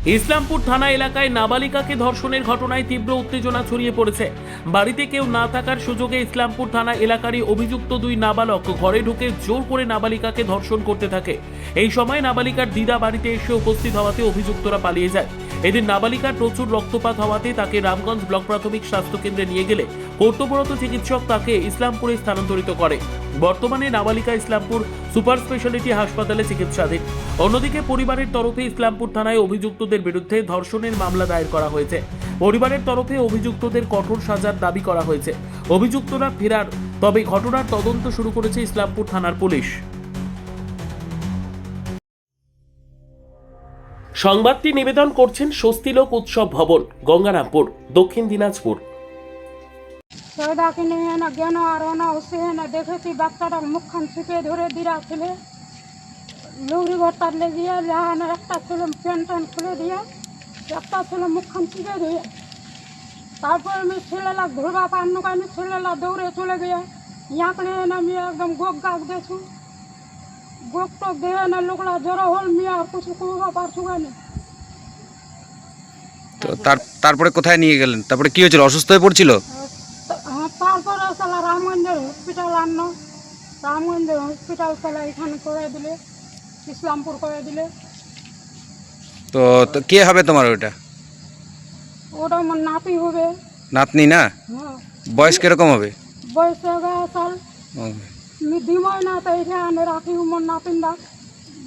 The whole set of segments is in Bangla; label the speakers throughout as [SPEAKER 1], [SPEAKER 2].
[SPEAKER 1] ইসলামপুর থানা এলাকায় নাবালিকাকে ধর্ষণের ঘটনায় তীব্র উত্তেজনা ছড়িয়ে পড়েছে। বাড়িতে কেউ না থাকার সুযোগে ইসলামপুর থানা এলাকারই অভিযুক্ত দুই নাবালক ঘরে ঢুকে জোর করে নাবালিকাকে ধর্ষণ করতে থাকে। এই সময় নাবালিকার দিদা বাড়িতে এসে উপস্থিত হওয়াতে অভিযুক্তরা পালিয়ে যায়। এদিন নাবালিকার প্রচুর রক্তপাত হওয়াতে তাকে রামগঞ্জ ব্লক প্রাথমিক স্বাস্থ্য কেন্দ্রে নিয়ে গেলে কর্তব্যরত চিকিৎসক তাকে ইসলামপুরে স্থানান্তরিত করে। বর্তমানে নাবালিকা ইসলামপুর সুপার স্পেশালিটি হাসপাতালে চিকিৎসাধীন। অন্যদিকে পরিবারের তরফে ইসলামপুর থানায় অভিযুক্তদের বিরুদ্ধে ধর্ষণের মামলা দায়ের করা হয়েছে। পরিবারের তরফে অভিযুক্তদের কঠোর সাজার দাবি করা হয়েছে। অভিযুক্তরা ফেরার, তবে ঘটনার তদন্ত শুরু করেছে ইসলামপুর থানার পুলিশ। সংবাদটি নিবেদন করছেন স্বস্তিলোক উৎসব ভবন, গঙ্গারামপুর, দক্ষিণ দিনাজপুর।
[SPEAKER 2] সৌদা কিনে না জ্ঞান আর না ওসে না দেখেছি বাচ্চাটা মুখখান ছিপে ধরে দিরা ছেলে লৌরি ভর্তার লেগিয়ে যান একটা ছেলে প্যান্ট ট্যান্ট খুলে দিয়ে একটা ছেলে মুখখান ছিপে ধুয়ে তারপর আমি ছেলেলা ধরবা পান্ন কানি ছেলেলা দৌড়ে চলে গিয়ে ইয়াঁকলে না আমি একদম গোক গাক দেখছু গোক টোক দেহে না লোকলা জড়ো হল মিয়া কিছু করবা পারছু কেন।
[SPEAKER 3] তো তারপরে কোথায় নিয়ে গেলেন? তারপরে কি হয়েছিল? অসুস্থ হয়ে পড়ছিল?
[SPEAKER 2] তারপরে সালা রামগঞ্জের হসপিটাল আনলো, রামগঞ্জের হসপিটাল সালা এখানে করে দিলে, ইসলামপুর করে দিলে।
[SPEAKER 3] তো কে হবে তোমার ওটা?
[SPEAKER 2] ওটা আমার নাতি হবে।
[SPEAKER 3] নাতনি না?
[SPEAKER 2] হ্যাঁ।
[SPEAKER 3] বয়স কিরকম হবে?
[SPEAKER 2] বয়স 11 সাল।
[SPEAKER 3] ও,
[SPEAKER 2] দিময় না তো এখানে রাখি মোর নাতিন দা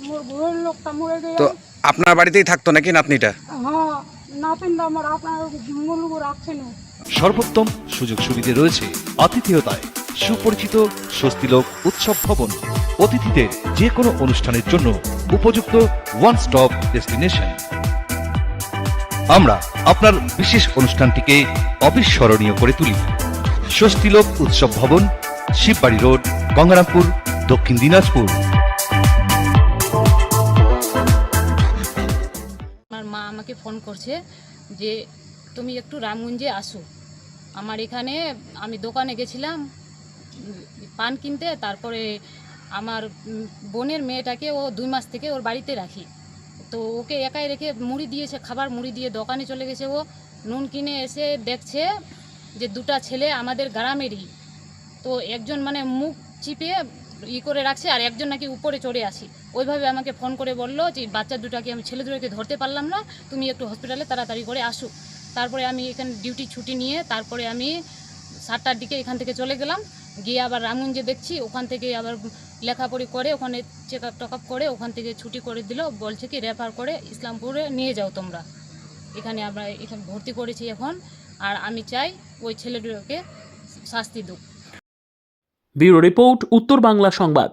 [SPEAKER 2] মোর ঘরের লোকটা মরে গেছে।
[SPEAKER 3] তো আপনার বাড়িতেই থাকতো নাকি নাতনিটা?
[SPEAKER 2] হ্যাঁ, নাতিন দা আমার আপনার মূল্য রাখছে না।
[SPEAKER 4] সর্বোত্তম সুযোগ সুবিধে রয়েছে আতিথেয়তায় সুপরিচিত স্বস্তিলোক উৎসব ভবন। অতিথিদের যে কোনো অনুষ্ঠানের জন্য উপযুক্ত ওয়ান স্টপ ডেস্টিনেশন। আমরা আপনার বিশেষ অনুষ্ঠানটিকে অবিস্মরণীয় করে তুলি। স্বস্তিলোক উৎসব ভবন, শিববাড়ি রোড, গঙ্গারামপুর, দক্ষিণ দিনাজপুর।
[SPEAKER 5] আমার মা আমাকে ফোন করছে যে তুমি একটু রামগঞ্জে আসো। আমার এখানে আমি দোকানে গেছিলাম পান কিনতে, তারপরে আমার বোনের মেয়েটাকে ও 2 মাস থেকে ওর বাড়িতে রাখি, তো ওকে একাই রেখে মুড়ি দিয়েছে, খাবার মুড়ি দিয়ে দোকানে চলে গেছে। ও নুন কিনে এসে দেখছে যে 2টা ছেলে আমাদের গ্রামেরই, তো একজন মানে মুখ চিপে করে রাখছে আর একজন নাকি উপরে চড়ে আসি। ওইভাবে আমাকে ফোন করে বললো যে বাচ্চা দুটাকে আমি ছেলে দুটোকে ধরতে পারলাম না, তুমি একটু হসপিটালে তাড়াতাড়ি করে আসো। তারপরে আমি এখানে ডিউটি ছুটি নিয়ে তারপরে আমি 7টার দিকে এখান থেকে চলে গেলাম, গিয়ে আবার রামগঞ্জে দেখছি, ওখান থেকে আবার লেখাপড়ি করে ওখানে চেক আপ করে ওখান থেকে ছুটি করে দিল, বলছে কি রেফার করে ইসলামপুরে নিয়ে যাও তোমরা। এখানে আমরা এখানে ভর্তি করেছি এখন, আর আমি চাই ওই ছেলেগুলোকে শাস্তি দিক।
[SPEAKER 1] ব্যুরো রিপোর্ট, উত্তর বাংলা সংবাদ।